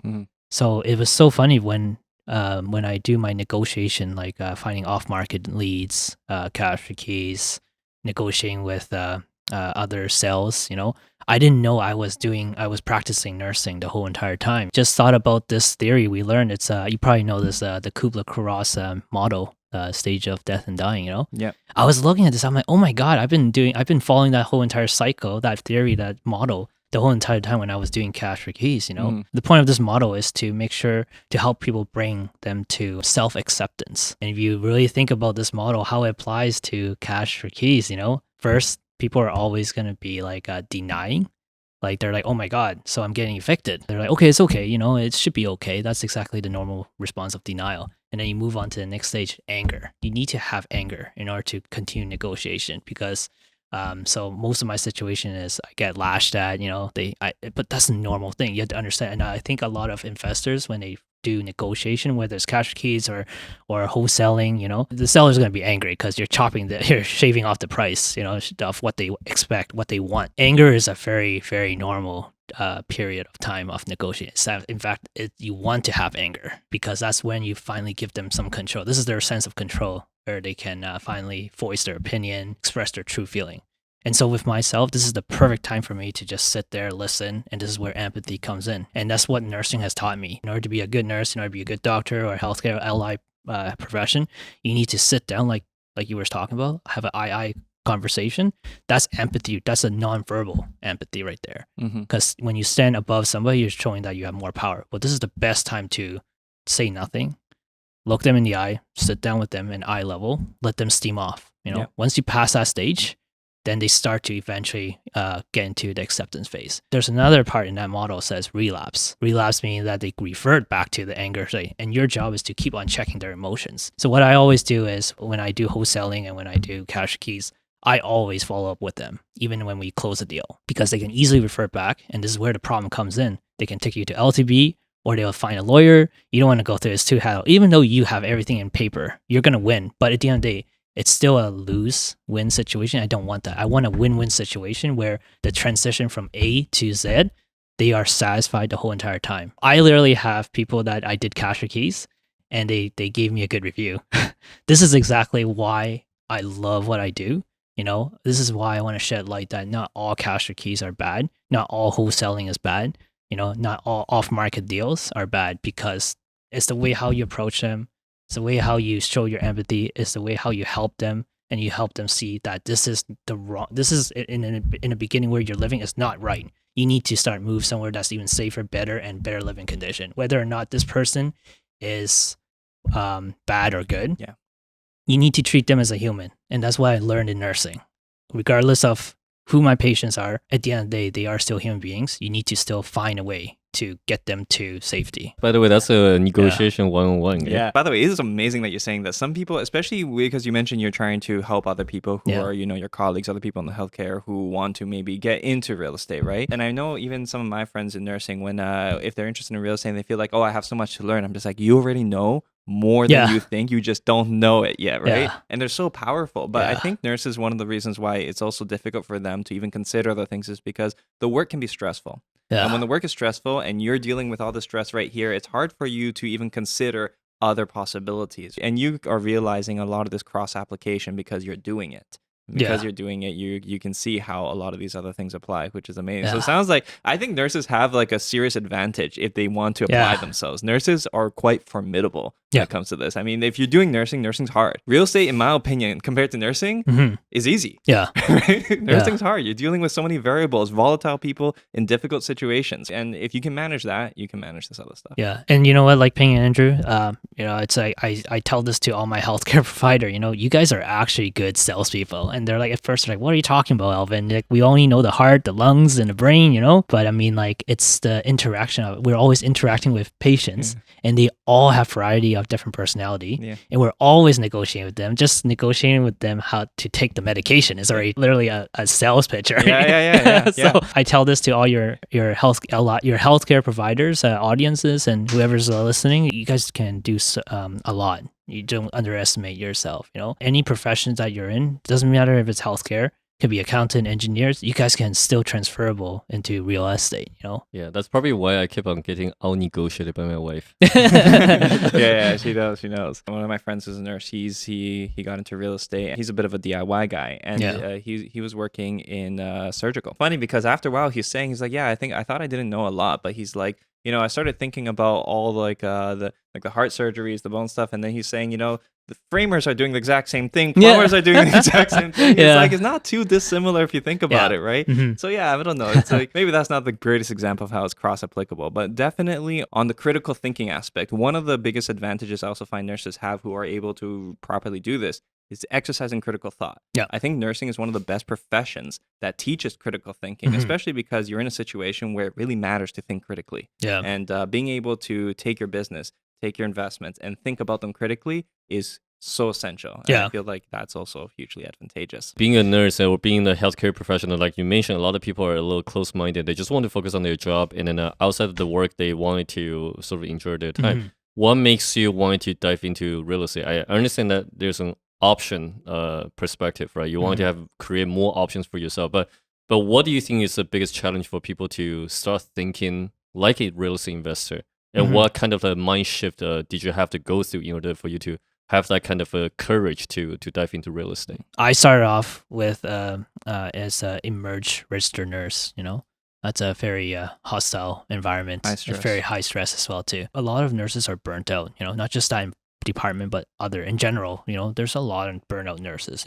[SPEAKER 1] So it was so funny when I do my negotiation, like finding off-market leads, cash for keys, negotiating with other sales, you know, I didn't know I was practicing nursing the whole entire time. Just thought about this theory we learned. It's you probably know this, the Kubler-Ross model, stage of death and dying, you know?
[SPEAKER 2] Yeah.
[SPEAKER 1] I was looking at this, I'm like, oh my God, I've been following that whole entire cycle, that theory, that model, the whole entire time when I was doing cash for keys, you know? The point of this model is to make sure to help people bring them to self-acceptance. And if you really think about this model, how it applies to cash for keys, you know, first, people are always going to be like denying. Like they're like, oh my God, so I'm getting evicted. They're like, okay, it's okay. You know, it should be okay. That's exactly the normal response of denial. And then you move on to the next stage, anger. You need to have anger in order to continue negotiation because so most of my situation is I get lashed at, you know, but that's a normal thing. You have to understand. And I think a lot of investors, when they do negotiation, whether it's cash keys or wholesaling, you know, the seller's going to be angry because you're shaving off the price, you know, of what they expect, what they want. Anger is a very, very normal period of time of negotiating. In fact, you want to have anger because that's when you finally give them some control. This is their sense of control where they can finally voice their opinion, express their true feeling. And so with myself, this is the perfect time for me to just sit there, listen, and this is where empathy comes in. And that's what nursing has taught me. In order to be a good nurse, in order to be a good doctor or healthcare allied profession, you need to sit down like you were talking about, have an eye conversation. That's empathy. That's a nonverbal empathy right there. Because when you stand above somebody, you're showing that you have more power. But this is the best time to say nothing, look them in the eye, sit down with them in eye level, let them steam off. You know, once you pass that stage, then they start to eventually get into the acceptance phase. There's another part in that model that says relapse. Relapse meaning that they revert back to the anger state, and your job is to keep on checking their emotions. So what I always do is when I do wholesaling and when I do cash keys, I always follow up with them, even when we close a deal, because they can easily revert back, and this is where the problem comes in. They can take you to LTB, or they'll find a lawyer. You don't want to go through this too-hassle. Even though you have everything in paper, you're going to win, but at the end of the day, it's still a lose-win situation. I don't want that. I want a win-win situation where the transition from A to Z, they are satisfied the whole entire time. I literally have people that I did cash for keys, and they gave me a good review. This is exactly why I love what I do. You know, this is why I want to shed light that not all cash for keys are bad. Not all wholesaling is bad. You know, not all off-market deals are bad because it's the way how you approach them. It's the way how you show your empathy. It's the way how you help them, and you help them see that this is the wrong. This is in the beginning where you're living is not right. You need to start move somewhere that's even safer, better, and better living condition. Whether or not this person is bad or good, you need to treat them as a human, and that's what I learned in nursing. Regardless of who my patients are, at the end of the day, they are still human beings. You need to still find a way to get them to safety.
[SPEAKER 3] By the way, that's a negotiation 101.
[SPEAKER 2] Yeah. By the way, it is amazing that you're saying that. Some people, especially because you mentioned you're trying to help other people who are, you know, your colleagues, other people in the healthcare who want to maybe get into real estate, right? And I know even some of my friends in nursing, when if they're interested in real estate and they feel like, oh, I have so much to learn, I'm just like, you already know more than you think. You just don't know it yet, right? And they're so powerful. But I think nurses, one of the reasons why it's also difficult for them to even consider other things is because the work can be stressful. And when the work is stressful and you're dealing with all the stress right here, it's hard for you to even consider other possibilities. And you are realizing a lot of this cross application because you're doing it. Because you're doing it, you can see how a lot of these other things apply, which is amazing. So it sounds like I think nurses have like a serious advantage if they want to apply themselves. Nurses are quite formidable when it comes to this. I mean, if you're doing nursing, nursing's hard. Real estate, in my opinion, compared to nursing, is easy. Right? Nursing's hard. You're dealing with so many variables, volatile people in difficult situations. And if you can manage that, you can manage this other stuff.
[SPEAKER 1] Yeah. And you know what, like Ping and Andrew, you know, it's like I tell this to all my healthcare provider, you know, you guys are actually good salespeople. And they're like, at first, they're like, what are you talking about, Alvin? Like, we only know the heart, the lungs, and the brain, you know? But I mean, like, it's the interaction of it. We're always interacting with patients, and they all have variety of different personality. And we're always negotiating with them. Just negotiating with them how to take the medication is already literally a sales pitch, right? So I tell this to all your healthcare providers, audiences, and whoever's listening. You guys can do a lot. You don't underestimate yourself. Any professions that you're in, doesn't matter if it's healthcare, could be accountant, engineers, you guys can still transferable into real estate.
[SPEAKER 3] Yeah, that's probably why I keep on getting out negotiated by my wife.
[SPEAKER 2] Yeah, she knows. She knows. One of my friends is a nurse. He got into real estate. He's a bit of a DIY guy, and he was working in surgical. Funny because after a while he's like, yeah, I thought I didn't know a lot, but he's like, I started thinking about all the heart surgeries, the bone stuff, and then he's saying, the framers are doing the exact same thing. Plumbers are doing the exact same thing. It's like, it's not too dissimilar if you think about it, right?
[SPEAKER 1] Mm-hmm.
[SPEAKER 2] So yeah, I don't know. It's like, maybe that's not the greatest example of how it's cross-applicable, but definitely on the critical thinking aspect, one of the biggest advantages I also find nurses have who are able to properly do this is exercising critical thought.
[SPEAKER 1] Yeah.
[SPEAKER 2] I think nursing is one of the best professions that teaches critical thinking, especially because you're in a situation where it really matters to think critically.
[SPEAKER 1] Yeah.
[SPEAKER 2] And being able to take your business, take your investments, and think about them critically is so essential. And I feel like that's also hugely advantageous.
[SPEAKER 3] Being a nurse or being a healthcare professional, like you mentioned, a lot of people are a little close-minded. They just want to focus on their job, and then outside of the work, they wanted to sort of enjoy their time. What makes you want to dive into real estate? I understand that there's an option perspective, right? You want to create more options for yourself, but what do you think is the biggest challenge for people to start thinking like a real estate investor? And what kind of a mind shift did you have to go through in order for you to have that kind of courage to dive into real estate?
[SPEAKER 1] I started off with as a emerge registered nurse. That's a very hostile environment.
[SPEAKER 2] High stress.
[SPEAKER 1] Very high stress as well too. A lot of nurses are burnt out. Not just that department, but other in general. There's a lot of burnout nurses.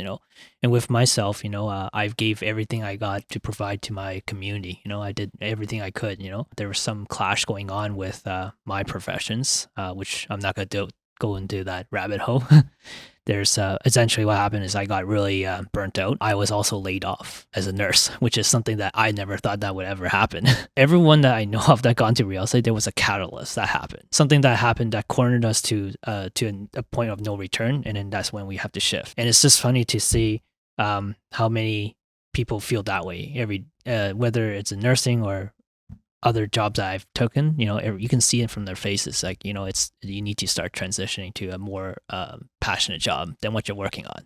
[SPEAKER 1] And with myself, I gave everything I got to provide to my community. I did everything I could. There was some clash going on with my professions, which I'm not gonna go into that rabbit hole. There's essentially what happened is I got really burnt out. I was also laid off as a nurse, which is something that I never thought that would ever happen. Everyone that I know of that got into real estate, there was a catalyst that happened. Something that happened that cornered us to a point of no return, and then that's when we have to shift. And it's just funny to see how many people feel that way. Whether it's in nursing or other jobs that I've taken, you can see it from their faces. Like, you need to start transitioning to a more passionate job than what you're working on.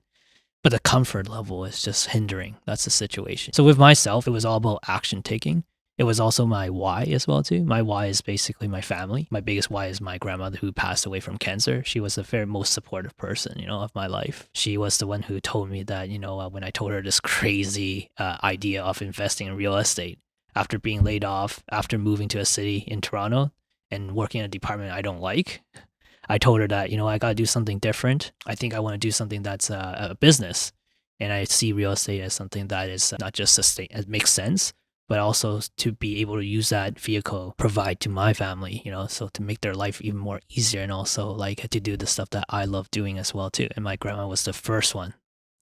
[SPEAKER 1] But the comfort level is just hindering. That's the situation. So with myself, it was all about action taking. It was also my why as well too. My why is basically my family. My biggest why is my grandmother who passed away from cancer. She was the very most supportive person, of my life. She was the one who told me that, when I told her this crazy idea of investing in real estate, after being laid off, after moving to a city in Toronto and working in a department I don't like, I told her that, I got to do something different. I think I want to do something that's a business. And I see real estate as something that is not just it makes sense, but also to be able to use that vehicle, provide to my family, so to make their life even more easier, and also like to do the stuff that I love doing as well too. And my grandma was the first one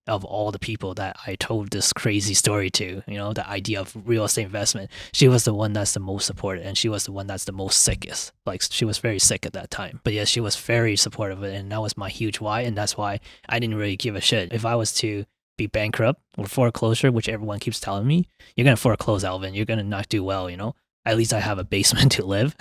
[SPEAKER 1] of all the people that I told this crazy story to, the idea of real estate investment. She was the one that's the most supported, and she was the one that's the most sickest. Like, she was very sick at that time. But yes, she was very supportive of it, and that was my huge why, and that's why I didn't really give a shit. If I was to be bankrupt or foreclosure, which everyone keeps telling me, you're going to foreclose, Alvin. You're going to not do well, At least I have a basement to live.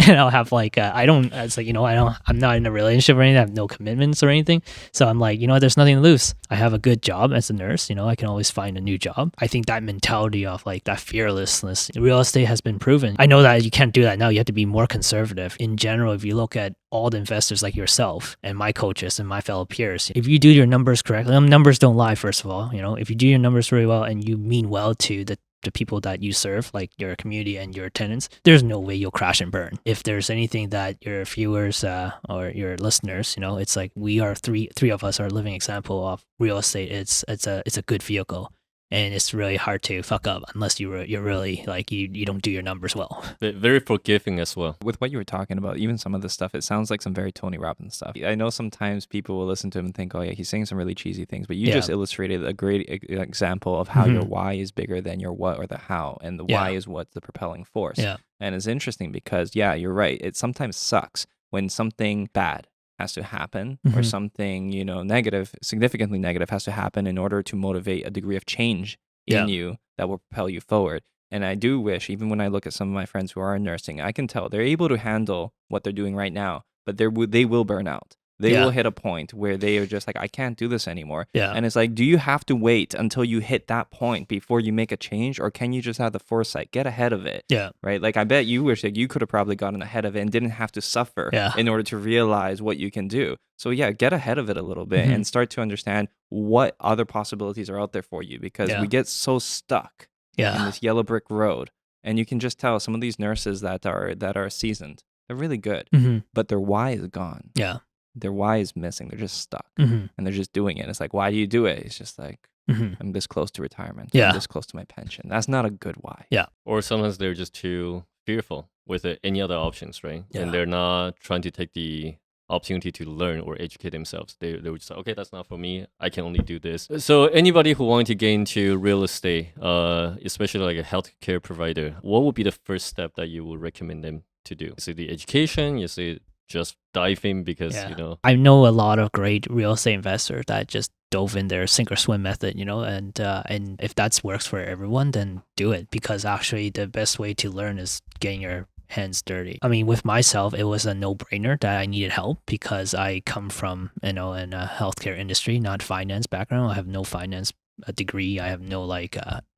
[SPEAKER 1] And I'll have like, I'm not in a relationship or anything. I have no commitments or anything. So I'm like, there's nothing to lose. I have a good job as a nurse. I can always find a new job. I think that mentality of like that fearlessness, real estate has been proven. I know that you can't do that now. You have to be more conservative. In general, if you look at all the investors like yourself and my coaches and my fellow peers, if you do your numbers correctly, numbers don't lie, first of all. If you do your numbers really well and you mean well to the people that you serve, like your community and your tenants, there's no way you'll crash and burn. If there's anything that your viewers or your listeners, it's like we are three of us are a living example of real estate. It's a good vehicle, and it's really hard to fuck up unless you're really like you don't do your numbers well.
[SPEAKER 3] Very forgiving as well.
[SPEAKER 2] With what you were talking about, even some of the stuff, it sounds like some very Tony Robbins stuff. I know sometimes people will listen to him and think, oh yeah, he's saying some really cheesy things, but you just illustrated a great example of how your why is bigger than your what or the how, and the why is what's the propelling force. Yeah. And it's interesting because, you're right. It sometimes sucks when something bad has to happen or something, negative, significantly negative has to happen in order to motivate a degree of change in you that will propel you forward. And I do wish, even when I look at some of my friends who are in nursing, I can tell they're able to handle what they're doing right now, but they will burn out. they will hit a point where they are just like, I can't do this anymore.
[SPEAKER 1] Yeah.
[SPEAKER 2] And it's like, do you have to wait until you hit that point before you make a change, or can you just have the foresight, get ahead of it?
[SPEAKER 1] Yeah.
[SPEAKER 2] Right? Like, I bet you wish that you could have probably gotten ahead of it and didn't have to suffer in order to realize what you can do. So yeah, get ahead of it a little bit and start to understand what other possibilities are out there for you, because we get so stuck in this yellow brick road. And you can just tell some of these nurses that are seasoned, they're really good, but their why is gone.
[SPEAKER 1] Yeah.
[SPEAKER 2] Their why is missing. They're just stuck and they're just doing it. It's like, why do you do it? It's just like, I'm this close to retirement. I'm this close to my pension. That's not a good why.
[SPEAKER 1] Yeah.
[SPEAKER 3] Or sometimes they're just too fearful with any other options, right?
[SPEAKER 1] Yeah.
[SPEAKER 3] And they're not trying to take the opportunity to learn or educate themselves. They would just say, okay, that's not for me. I can only do this. So anybody who wanted to get into real estate, especially like a healthcare provider, what would be the first step that you would recommend them to do? Is it the education? Is it just dive in because,
[SPEAKER 1] I know a lot of great real estate investors that just dove in their sink or swim method, and if that works for everyone, then do it, because actually the best way to learn is getting your hands dirty. I mean, with myself, it was a no-brainer that I needed help because I come from, in a healthcare industry, not finance background. I have no finance degree. I have no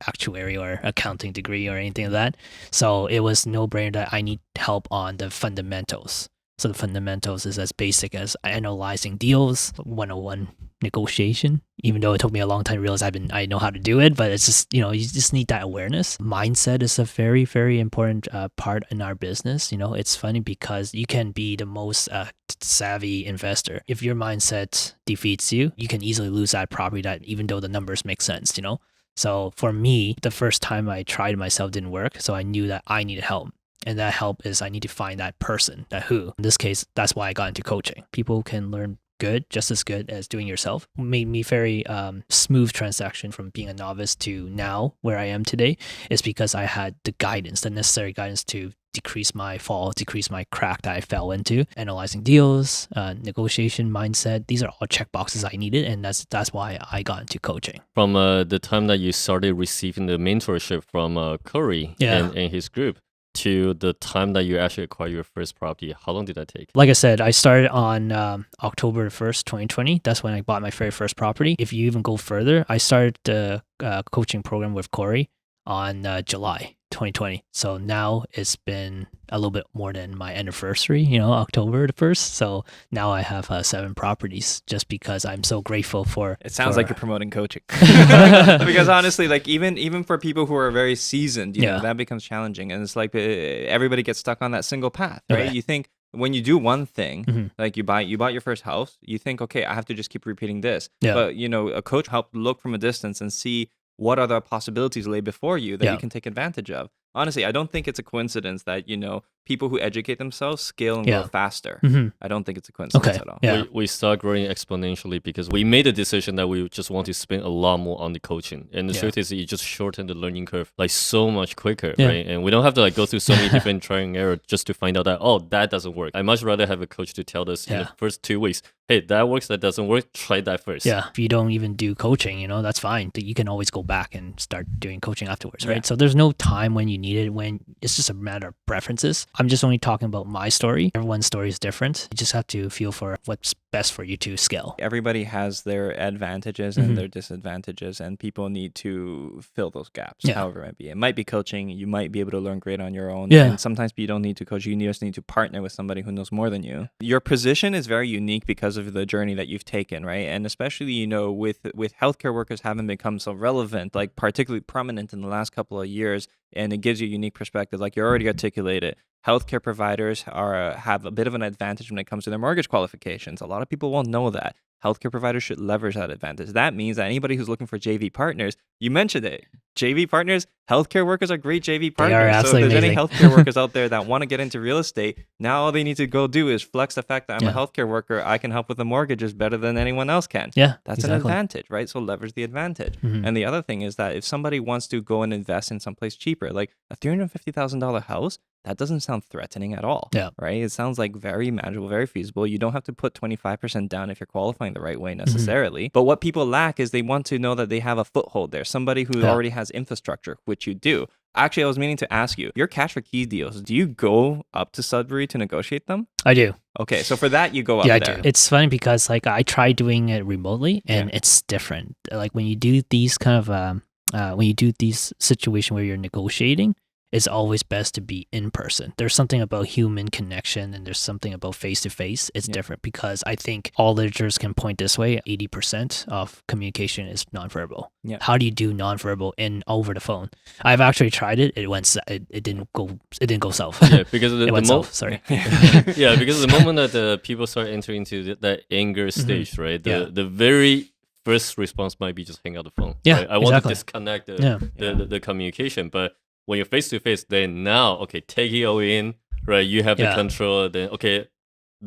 [SPEAKER 1] actuary or accounting degree or anything like that. So it was no-brainer that I need help on the fundamentals. So the fundamentals is as basic as analyzing deals, 101 negotiation, even though it took me a long time to realize I know how to do it, but it's just, you just need that awareness. Mindset is a very, very important part in our business. It's funny because you can be the most savvy investor. If your mindset defeats you, you can easily lose that property, that even though the numbers make sense, So for me, the first time I tried myself didn't work. So I knew that I needed help. And that help is I need to find that person, that who. In this case, that's why I got into coaching. People can learn just as good as doing yourself. Made me very smooth transaction from being a novice to now where I am today is because I had the necessary guidance to decrease my fall, decrease my crack that I fell into. Analyzing deals, negotiation, mindset, these are all check boxes I needed, and that's why I got into coaching.
[SPEAKER 3] From the time that you started receiving the mentorship from Corey and his group, to the time that you actually acquired your first property, how long did that take?
[SPEAKER 1] Like I said, I started on October 1st, 2020. That's when I bought my very first property. If you even go further, I started the coaching program with Corey on July 2020. So now it's been a little bit more than my anniversary, October the 1st. So now I have 7 properties just because I'm so grateful for...
[SPEAKER 2] It sounds like you're promoting coaching. Because honestly, like even for people who are very seasoned, you know, that becomes challenging. And it's like everybody gets stuck on that single path, right?
[SPEAKER 1] Okay.
[SPEAKER 2] You think when you do one thing, like you bought your first house, you think, okay, I have to just keep repeating this.
[SPEAKER 1] Yeah.
[SPEAKER 2] But, a coach helped look from a distance and see what other possibilities lay before you that you can take advantage of. Honestly, I don't think it's a coincidence that, people who educate themselves scale and grow faster. I don't think it's a coincidence at all.
[SPEAKER 1] Yeah.
[SPEAKER 3] We start growing exponentially because we made a decision that we just want to spend a lot more on the coaching. And the truth is that you just shorten the learning curve like so much quicker, right? And we don't have to go through so many different trial and error just to find out that, that doesn't work. I much rather have a coach to tell us in the first 2 weeks, hey, that works, that doesn't work, try that first.
[SPEAKER 1] Yeah. If you don't even do coaching, that's fine. You can always go back and start doing coaching afterwards, right? So there's no time when you need it, when it's just a matter of preferences. I'm just only talking about my story. Everyone's story is different. You just have to feel for what's best for you to scale.
[SPEAKER 2] Everybody has their advantages and their disadvantages, and people need to fill those gaps, however it might be. It might be coaching. You might be able to learn great on your own.
[SPEAKER 1] Yeah.
[SPEAKER 2] And sometimes you don't need to coach. You just need to partner with somebody who knows more than you. Your position is very unique because of the journey that you've taken, right? And especially, with healthcare workers having become so relevant, like particularly prominent in the last couple of years, and it gives you a unique perspective. Like you already articulated, healthcare providers have a bit of an advantage when it comes to their mortgage qualifications. A lot of people won't know that. Healthcare providers should leverage that advantage. That means that anybody who's looking for JV partners, you mentioned it, JV partners, healthcare workers are great JV partners.
[SPEAKER 1] They are absolutely
[SPEAKER 2] so if there's
[SPEAKER 1] amazing.
[SPEAKER 2] any healthcare workers out there that want to get into real estate, now all they need to go do is flex the fact that I'm a healthcare worker. I can help with the mortgages better than anyone else can.
[SPEAKER 1] Yeah,
[SPEAKER 2] That's an advantage, right? So leverage the advantage. And the other thing is that if somebody wants to go and invest in someplace cheaper, like a $350,000 house, that doesn't sound threatening at all.
[SPEAKER 1] Yeah.
[SPEAKER 2] Right? It sounds like very manageable, very feasible. You don't have to put 25% down if you're qualifying the right way necessarily. But what people lack is they want to know that they have a foothold there, somebody who already has infrastructure, which you do. Actually, I was meaning to ask you, your cash for keys deals, do you go up to Sudbury to negotiate them?
[SPEAKER 1] I do.
[SPEAKER 2] Okay, so for that, you go up
[SPEAKER 1] Yeah,
[SPEAKER 2] there.
[SPEAKER 1] I do. It's funny because like I try doing it remotely and it's different. Like when you do these kind of when you do these situations where you're negotiating, it's always best to be in person. There's something about human connection and there's something about face to face. It's different because I think all literatures can point this way. 80% of communication is nonverbal.
[SPEAKER 2] Yeah.
[SPEAKER 1] How do you do nonverbal over the phone? I've actually tried it. It didn't go south.
[SPEAKER 3] Yeah, because
[SPEAKER 1] it went south. Sorry.
[SPEAKER 3] Yeah, because the moment that the people start entering into that anger stage, right? The very first response might be just hang out the phone.
[SPEAKER 1] Yeah,
[SPEAKER 3] right? I want to disconnect the communication, but when you're face to face, then now, okay, take it all in, right? You have the control. Then, okay,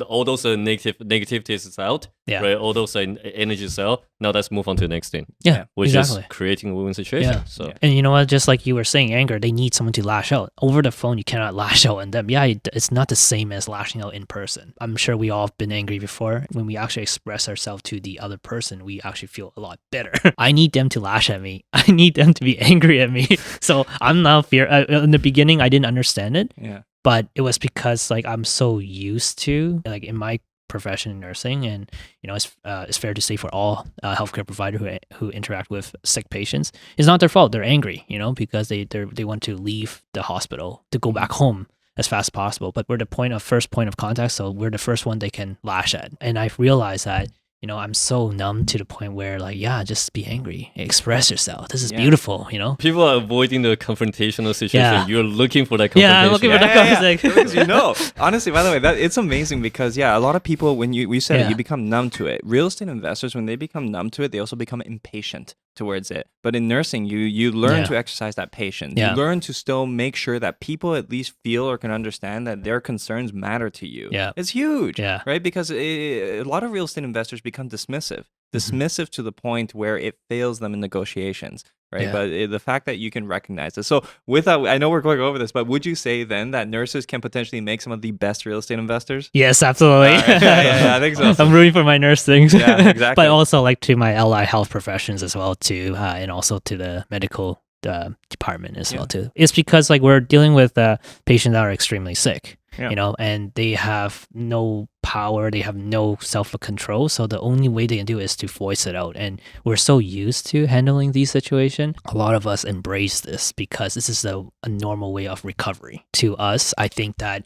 [SPEAKER 3] all those negativities is out, right? All those energies out. Now let's move on to the next thing.
[SPEAKER 1] Yeah,
[SPEAKER 3] which is creating a win-win situation.
[SPEAKER 1] Yeah.
[SPEAKER 3] So,
[SPEAKER 1] and you know what? Just like you were saying, anger, they need someone to lash out. Over the phone, you cannot lash out on them. Yeah, it's not the same as lashing out in person. I'm sure we all have been angry before. When we actually express ourselves to the other person, we actually feel a lot better. I need them to lash at me. I need them to be angry at me. So I'm now in the beginning, I didn't understand it.
[SPEAKER 2] Yeah.
[SPEAKER 1] But it was because like I'm so used to like in my profession in nursing, and you know it's fair to say for all healthcare providers who interact with sick patients, it's not their fault. They're angry, you know, because they want to leave the hospital to go back home as fast as possible. But we're the first point of contact, so we're the first one they can lash at. And I've realized that, you know, I'm so numb to the point where like, just be angry, express yourself. This is beautiful, you know.
[SPEAKER 3] People are avoiding the confrontational situation.
[SPEAKER 1] Yeah.
[SPEAKER 3] You're looking for that confrontation.
[SPEAKER 1] Yeah, I'm looking for that conversation.
[SPEAKER 2] Because, you know, honestly, by the way, it's amazing because a lot of people, when we said it, you become numb to it. Real estate investors, when they become numb to it, they also become impatient towards it. But in nursing, you learn to exercise that patience. You learn to still make sure that people at least feel or can understand that their concerns matter to you.
[SPEAKER 1] Yeah.
[SPEAKER 2] It's huge,
[SPEAKER 1] Yeah.
[SPEAKER 2] right? Because a lot of real estate investors become dismissive to the point where it fails them in negotiations, right?
[SPEAKER 1] Yeah.
[SPEAKER 2] But the fact that you can recognize this. So with that, I know we're going over this, but would you say then that nurses can potentially make some of the best real estate investors?
[SPEAKER 1] Yes, absolutely.
[SPEAKER 2] Right. Yeah, I think so.
[SPEAKER 1] I'm rooting for my nurse things.
[SPEAKER 2] Yeah, exactly.
[SPEAKER 1] But also like to my allied health professions as well too, and also to the medical department as well too. It's because like we're dealing with patients that are extremely sick, you know, and they have no power, they have no self-control. So the only way they can do is to voice it out. And we're so used to handling these situations. A lot of us embrace this because this is a normal way of recovery. To us, I think that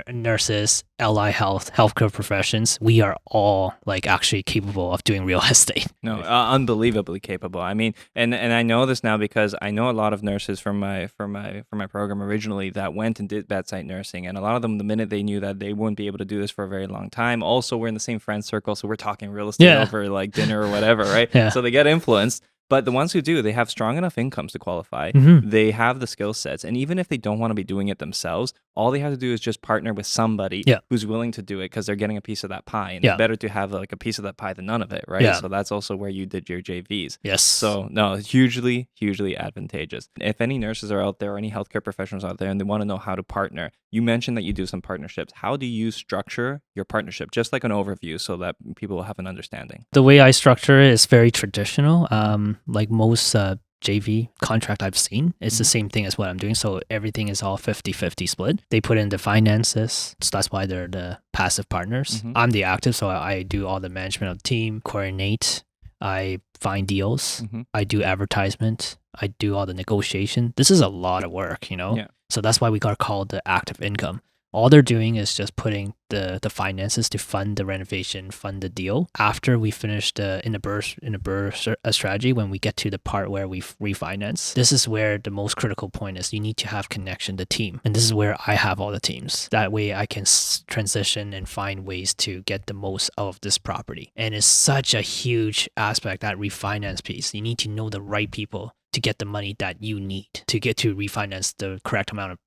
[SPEAKER 1] nurses, allied healthcare professions, we are all like actually capable of doing real estate.
[SPEAKER 2] No, unbelievably capable. I mean, and I know this now because I know a lot of nurses from my program originally that went and did bedside nursing, and a lot of them, the minute they knew that they wouldn't be able to do this for a very long time, also we're in the same friend circle, so we're talking real estate over like dinner or whatever, right? So they get influenced. But the ones who do, they have strong enough incomes to qualify. They have the skill sets. And even if they don't want to be doing it themselves, all they have to do is just partner with somebody who's willing to do it because they're getting a piece of that pie. And it's better to have like a piece of that pie than none of it, right? So that's also where you did your JVs.
[SPEAKER 1] Yes.
[SPEAKER 2] So no, hugely, hugely advantageous. If any nurses are out there or any healthcare professionals out there and they want to know how to partner, you mentioned that you do some partnerships. How do you structure your partnership? Just like an overview so that people will have an understanding.
[SPEAKER 1] The way I structure it is very traditional. Like most JV contract I've seen, it's the same thing as what I'm doing. So everything is all 50-50 split. They put in the finances. So that's why they're the passive partners. I'm the active. So I do all the management of the team, coordinate. I find deals. I do advertisement. I do all the negotiation. This is a lot of work, you know? So that's why we got called the active income. All they're doing is just putting the finances to fund the renovation, fund the deal. After we finish in the BRRRR strategy, when we get to the part where we refinance, this is where the most critical point is. You need to have connection to team. And this is where I have all the teams. That way I can transition and find ways to get the most out of this property. And it's such a huge aspect, that refinance piece. You need to know the right people to get the money that you need to get to refinance the correct amount of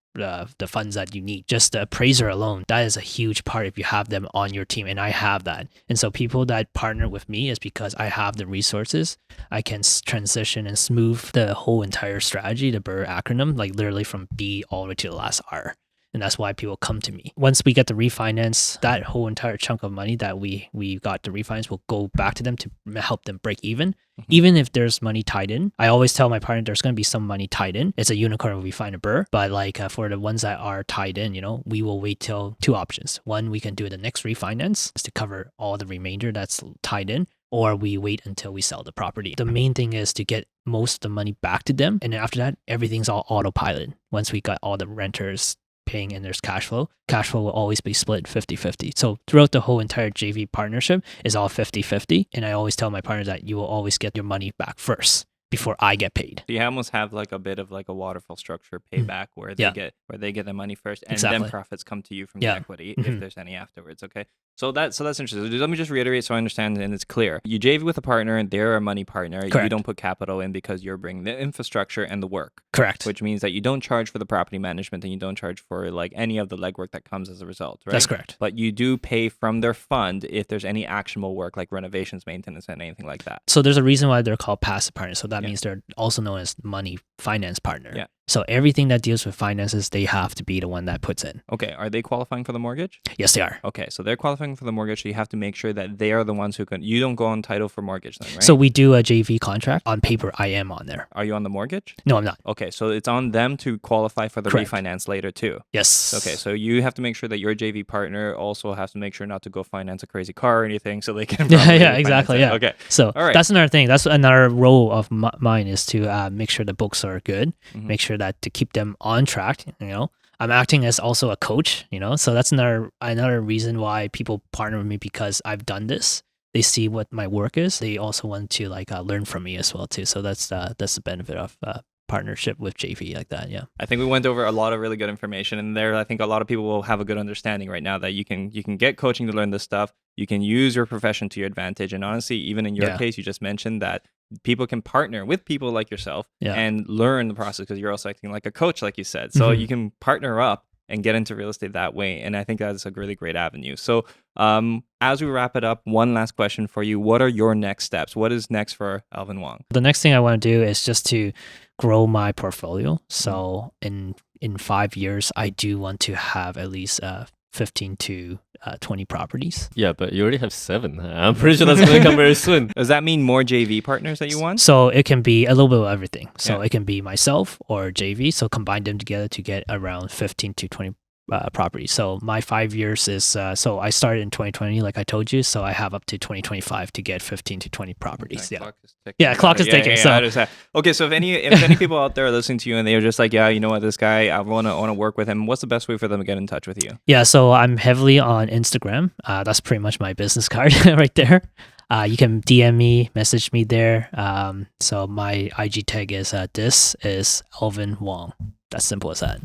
[SPEAKER 1] the funds that you need. Just the appraiser alone, that is a huge part if you have them on your team, and I have that. And so people that partner with me is because I have the resources. I can transition and smooth the whole entire strategy, the BRRRR acronym, like literally from B all the way to the last R. And that's why people come to me. Once we get the refinance, that whole entire chunk of money that we got the refinance will go back to them to help them break even. Even if there's money tied in, I always tell my partner there's going to be some money tied in. It's a unicorn if we find a burr. But like for the ones that are tied in, we will wait till 2 options. One, we can do the next refinance to cover all the remainder that's tied in, or we wait until we sell the property. The main thing is to get most of the money back to them. And then after that, everything's all autopilot. Once we got all the renters paying and there's cash flow will always be split 50-50. So throughout the whole entire JV partnership is all 50-50. And I always tell my partner that you will always get your money back first before I get paid.
[SPEAKER 2] So you almost have like a bit of like a waterfall structure payback where they get the money first, and then profits come to you from the equity if there's any afterwards. Okay. So that's interesting. Let me just reiterate so I understand and it's clear. You JV with a partner and they're a money partner.
[SPEAKER 1] Correct.
[SPEAKER 2] You don't put capital in because you're bringing the infrastructure and the work.
[SPEAKER 1] Correct.
[SPEAKER 2] Which means that you don't charge for the property management and you don't charge for like any of the legwork that comes as a result, right?
[SPEAKER 1] That's correct.
[SPEAKER 2] But you do pay from their fund if there's any actionable work like renovations, maintenance, and anything like that.
[SPEAKER 1] So there's a reason why they're called passive partners. So that means they're also known as money finance partner.
[SPEAKER 2] Yeah.
[SPEAKER 1] So everything that deals with finances, they have to be the one that puts in.
[SPEAKER 2] Okay. Are they qualifying for the mortgage?
[SPEAKER 1] Yes, they are.
[SPEAKER 2] Okay. So they're qualifying for the mortgage. So you have to make sure that they are the ones who can. You don't go on title for mortgage then, right?
[SPEAKER 1] So we do a JV contract. On paper, I am on there.
[SPEAKER 2] Are you on the mortgage?
[SPEAKER 1] No, I'm not.
[SPEAKER 2] Okay. So it's on them to qualify for the
[SPEAKER 1] Correct.
[SPEAKER 2] refinance later too.
[SPEAKER 1] Yes.
[SPEAKER 2] Okay. So you have to make sure that your JV partner also has to make sure not to go finance a crazy car or anything so they can.
[SPEAKER 1] Yeah, exactly. Yeah.
[SPEAKER 2] Okay.
[SPEAKER 1] So that's another thing. That's another role of mine is to make sure the books are good, make sure that to keep them on track. I'm acting as also a coach. So that's another reason why people partner with me, because I've done this. They see what my work is. They also want to learn from me as well too. So that's the benefit of partnership with JV like that. Yeah.
[SPEAKER 2] I think we went over a lot of really good information, and there I think a lot of people will have a good understanding right now that you can get coaching to learn this stuff. You can use your profession to your advantage, and honestly, even in your case, you just mentioned that people can partner with people like yourself and learn the process because you're also acting like a coach, like you said. So you can partner up and get into real estate that way. And I think that's a really great avenue. So as we wrap it up, one last question for you. What are your next steps? What is next for Alvin Wong?
[SPEAKER 1] The next thing I want to do is just to grow my portfolio. So in 5 years, I do want to have at least 15 to 20 properties.
[SPEAKER 3] Yeah, but you already have 7. I'm pretty sure that's going to come very soon.
[SPEAKER 2] Does that mean more JV partners that you want?
[SPEAKER 1] So it can be a little bit of everything. So it can be myself or JV. So combine them together to get around 15 to 20 properties. So my 5 years is, so I started in 2020, like I told you. So I have up to 2025 to get 15 to 20 properties.
[SPEAKER 2] Okay, clock is ticking.
[SPEAKER 1] Yeah, clock is ticking. So
[SPEAKER 2] okay, so if any people out there are listening to you and they're just like, yeah, you know what, this guy, I want to work with him. What's the best way for them to get in touch with you?
[SPEAKER 1] Yeah, so I'm heavily on Instagram. That's pretty much my business card right there. You can DM me, message me there. So my IG tag is this is Alvin Wong. That's simple as that.